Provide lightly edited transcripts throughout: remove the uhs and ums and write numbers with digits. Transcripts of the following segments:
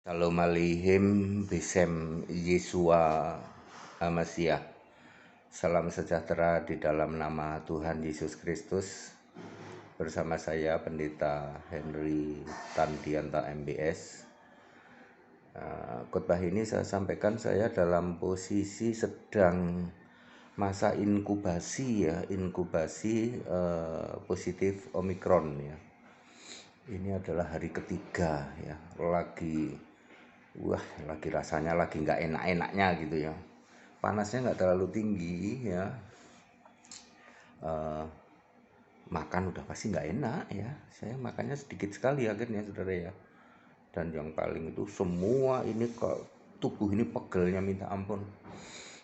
Shalom Aleichem Besem Yesua Hamasiah. Salam sejahtera di dalam nama Tuhan Yesus Kristus. Bersama saya Pendeta Henry Tandianta MBS. Khotbah ini saya sampaikan saya dalam posisi sedang masa inkubasi positif Omikron ya. Ini adalah hari ketiga ya, lagi rasanya lagi nggak enak-enaknya gitu ya. Panasnya nggak terlalu tinggi ya, makan udah pasti nggak enak ya. Saya makannya sedikit sekali akhirnya saudara ya. Dan yang paling itu semua ini kok tubuh ini pegelnya minta ampun.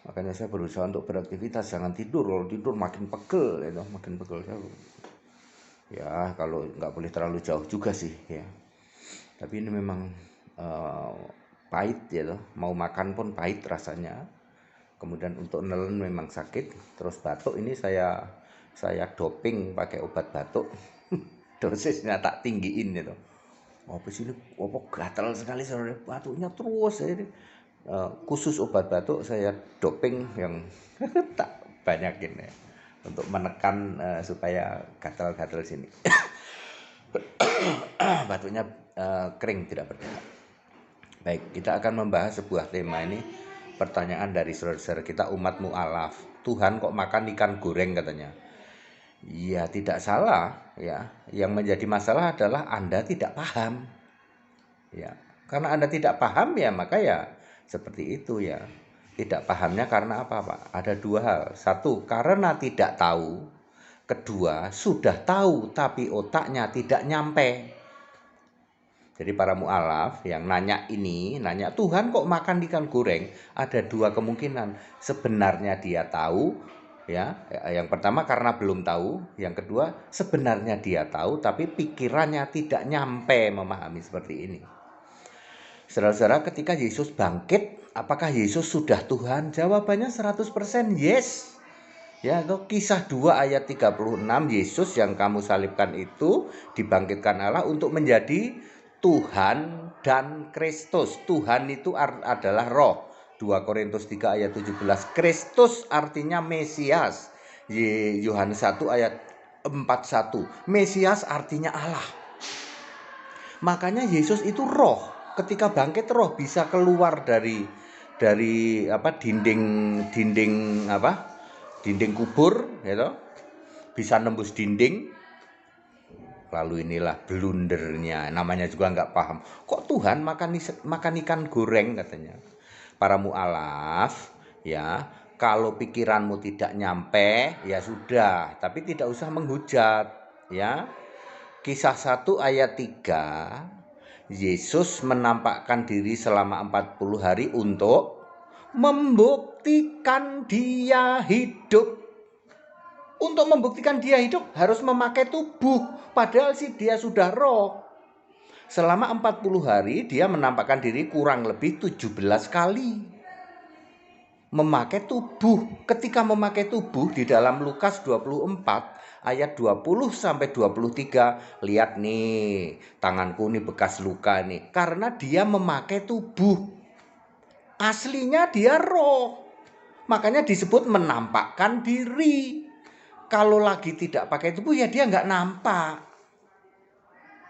Makanya saya berusaha untuk beraktivitas, jangan tidur. Kalau tidur makin pegel ya, makin pegel ya. Kalau nggak boleh terlalu jauh juga sih ya. Tapi ini memang pahit ya loh. Mau makan pun pahit rasanya. Kemudian untuk nelen memang sakit. Terus batuk ini saya doping pakai obat batuk. Dosisnya tak tinggiin gitu. Apa sih ini? Apa gatal sekali saudara, batuknya terus ya. Khusus obat batuk saya doping yang tak banyakin ya, untuk menekan supaya gatal-gatal sini. Batuknya kering, tidak berdarah. Baik, kita akan membahas sebuah tema ini. Pertanyaan dari saudara-saudara kita, umat mu'alaf. Tuhan kok makan ikan goreng katanya. Ya tidak salah ya. Yang menjadi masalah adalah Anda tidak paham. Ya, karena Anda tidak paham ya maka ya seperti itu ya. Tidak pahamnya karena apa, Pak? Ada dua hal. Satu, karena tidak tahu. Kedua, sudah tahu tapi otaknya tidak nyampe. Jadi para mu'alaf yang nanya Tuhan kok makan ikan goreng? Ada dua kemungkinan. Sebenarnya dia tahu, ya. Yang pertama karena belum tahu. Yang kedua sebenarnya dia tahu tapi pikirannya tidak nyampe memahami seperti ini. Saudara-saudara, ketika Yesus bangkit, apakah Yesus sudah Tuhan? Jawabannya 100% yes. Ya, Kisah 2 ayat 36, Yesus yang kamu salibkan itu dibangkitkan Allah untuk menjadi Tuhan dan Kristus. Tuhan itu adalah roh. 2 Korintus 3 ayat 17. Kristus artinya Mesias. Yohanes 1 ayat 41. Mesias artinya Allah. Makanya Yesus itu roh. Ketika bangkit roh bisa keluar dari dinding kubur gitu. Bisa nembus dinding. Lalu inilah blundernya, namanya juga nggak paham. Kok Tuhan makan ikan goreng katanya. Para mu'alaf ya, kalau pikiranmu tidak nyampe ya sudah, tapi tidak usah menghujat ya. Kisah 1 ayat 3, Yesus menampakkan diri selama 40 hari untuk membuktikan dia hidup. Untuk membuktikan dia hidup harus memakai tubuh, padahal sih dia sudah roh. Selama 40 hari dia menampakkan diri kurang lebih 17 kali. Memakai tubuh. Ketika memakai tubuh di dalam Lukas 24 ayat 20 sampai 23, lihat nih, tanganku nih bekas luka nih, karena dia memakai tubuh. Aslinya dia roh. Makanya disebut menampakkan diri. Kalau lagi tidak pakai tubuh ya dia nggak nampak.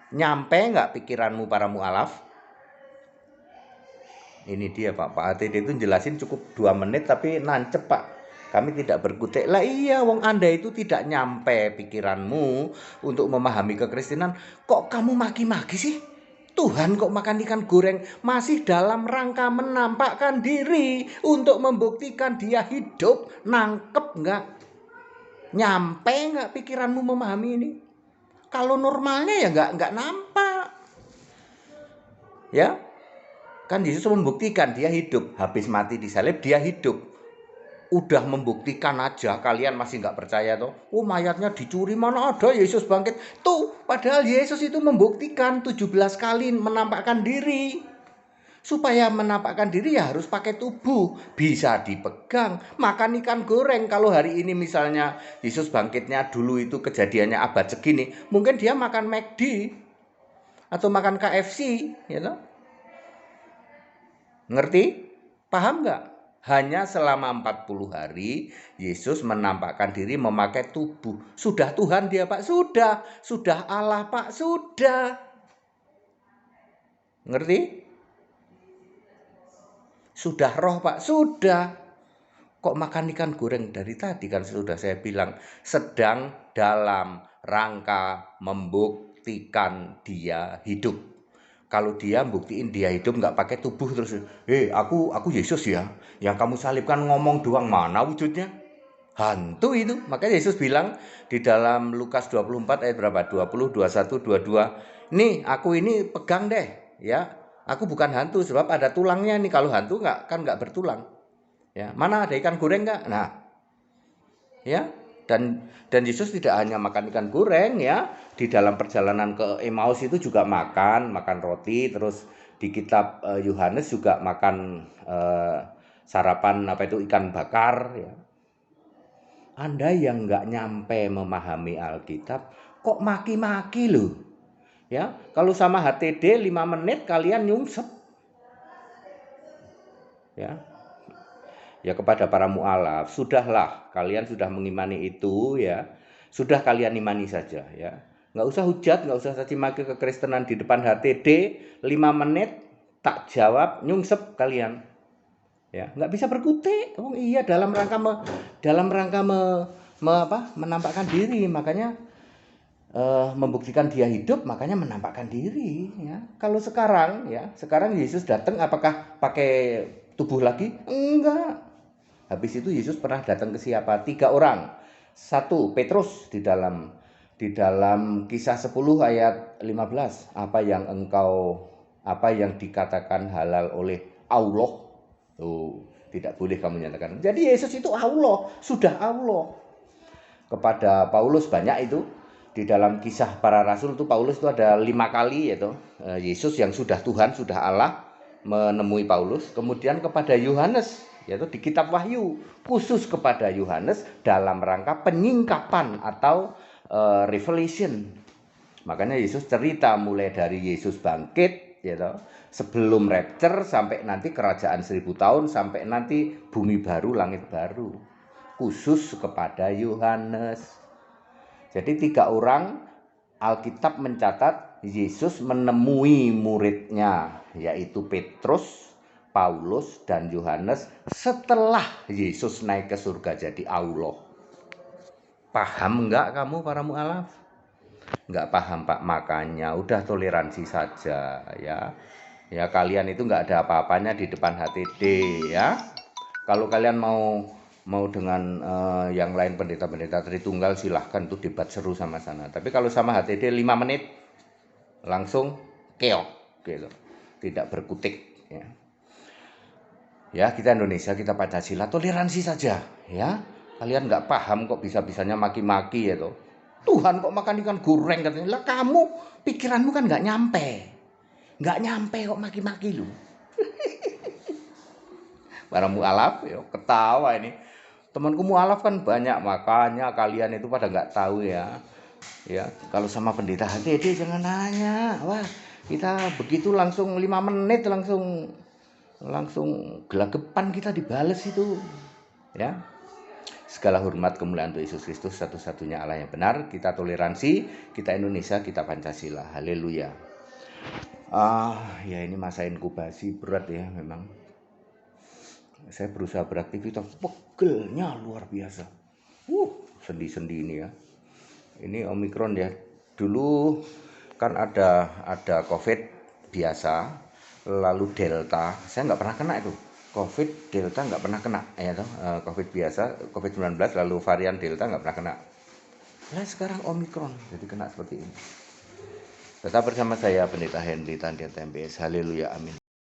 Nyampe nggak pikiranmu para mu'alaf? Ini dia Pak ATD itu jelasin cukup 2 menit tapi nancep Pak. Kami tidak berkutik. Lah iya, wong Anda itu tidak nyampe pikiranmu untuk memahami kekristenan. Kok kamu maki-maki sih? Tuhan kok makan ikan goreng? Masih dalam rangka menampakkan diri untuk membuktikan dia hidup. Nangkep nggak? Nyampe nggak pikiranmu memahami ini? Kalau normalnya ya nggak nampak. Ya, kan Yesus membuktikan dia hidup. Habis mati disalib dia hidup. Udah membuktikan aja kalian masih nggak percaya toh? Oh, mayatnya dicuri, mana ada Yesus bangkit? Tuh, padahal Yesus itu membuktikan 17 kali menampakkan diri. Supaya menampakkan diri ya harus pakai tubuh, bisa dipegang. Makan ikan goreng, kalau hari ini misalnya Yesus bangkitnya dulu itu kejadiannya abad segini, mungkin dia makan McD atau makan KFC, you know? Ngerti? Paham nggak? Hanya selama 40 hari Yesus menampakkan diri memakai tubuh. Sudah Tuhan dia Pak? Sudah. Sudah Allah Pak? Sudah. Ngerti? Sudah roh Pak? Sudah. Kok makan ikan goreng dari tadi kan sudah saya bilang. Sedang dalam rangka membuktikan dia hidup. Kalau dia buktiin dia hidup nggak pakai tubuh terus, aku Yesus ya, yang kamu salibkan ngomong doang, mana wujudnya? Hantu itu. Makanya Yesus bilang di dalam Lukas 24 ayat berapa? 20, 21, 22. Nih, aku ini pegang deh, ya. Aku bukan hantu sebab ada tulangnya nih. Kalau hantu nggak bertulang. Ya, mana ada ikan goreng nggak? Nah, ya. Dan Yesus tidak hanya makan ikan goreng ya, di dalam perjalanan ke Emmaus itu juga makan roti, terus di kitab Yohanes juga makan sarapan apa itu ikan bakar ya. Anda yang nggak nyampe memahami Alkitab kok maki-maki loh. Ya, kalau sama HTD 5 menit kalian nyungsep. Ya. Ya kepada para mu'alaf, sudahlah kalian sudah mengimani itu ya. Sudah kalian imani saja ya. Nggak usah hujat, nggak usah caci maki kekristenan di depan HTD 5 menit tak jawab nyungsep kalian. Ya, nggak bisa berkutik. Oh iya dalam rangka menampakkan diri, makanya membuktikan dia hidup, makanya menampakkan diri ya. Kalau sekarang Yesus datang apakah pakai tubuh lagi? Enggak. Habis itu Yesus pernah datang ke siapa? 3 orang. 1 Petrus di dalam kisah 10 ayat 15. Apa yang dikatakan halal oleh Allah. Tidak boleh kamu nyatakan. Jadi Yesus itu Allah, sudah Allah. Kepada Paulus banyak itu. Di dalam kisah para rasul itu Paulus itu ada 5 kali yaitu Yesus yang sudah Tuhan, sudah Allah menemui Paulus. Kemudian kepada Yohanes yaitu di kitab Wahyu, khusus kepada Yohanes dalam rangka penyingkapan atau revelation. Makanya Yesus cerita mulai dari Yesus bangkit yaitu sebelum rapture sampai nanti kerajaan 1000 tahun, sampai nanti bumi baru langit baru, khusus kepada Yohanes. Jadi 3 orang Alkitab mencatat Yesus menemui muridnya yaitu Petrus, Paulus, dan Yohanes setelah Yesus naik ke surga jadi Allah. Paham enggak kamu para mu'alaf? Enggak paham Pak, makanya udah toleransi saja ya. Ya kalian itu enggak ada apa-apanya di depan HTD ya. Kalau kalian mau dengan yang lain pendeta-pendeta Tritunggal silahkan tuh debat seru sama sana. Tapi kalau sama HTD 5 menit langsung keok gitu. Tidak berkutik ya. Ya, kita Indonesia, kita Pancasila, toleransi saja ya. Kalian nggak paham kok bisa-bisanya maki-maki ya toh. Tuhan kok makan ikan goreng katanya. Lah kamu pikiranmu kan nggak nyampe. Nggak nyampe kok maki-maki lu. Para mu'alaf ya, ketawa ini. Temanku mu'alaf kan banyak, makanya kalian itu pada nggak tahu ya. Ya, kalau sama pendeta HTD jangan nanya. Wah, kita begitu langsung 5 menit langsung gelagapan kita dibales itu. Ya. Segala hormat kemuliaan untuk Yesus Kristus, satu-satunya Allah yang benar. Kita toleransi, kita Indonesia, kita Pancasila. Haleluya. Ya ini masa inkubasi berat ya memang. Saya berusaha beraktivitas, pegelnya luar biasa. Sendi-sendi ini ya. Ini Omikron ya. Dulu kan ada COVID biasa, lalu Delta. Saya nggak pernah kena itu. COVID Delta nggak pernah kena ya toh. COVID biasa, COVID-19 lalu varian Delta nggak pernah kena. Nah sekarang Omikron jadi kena seperti ini. Tetap bersama saya Pendeta Henry Tandiat MBS. Haleluya, amin.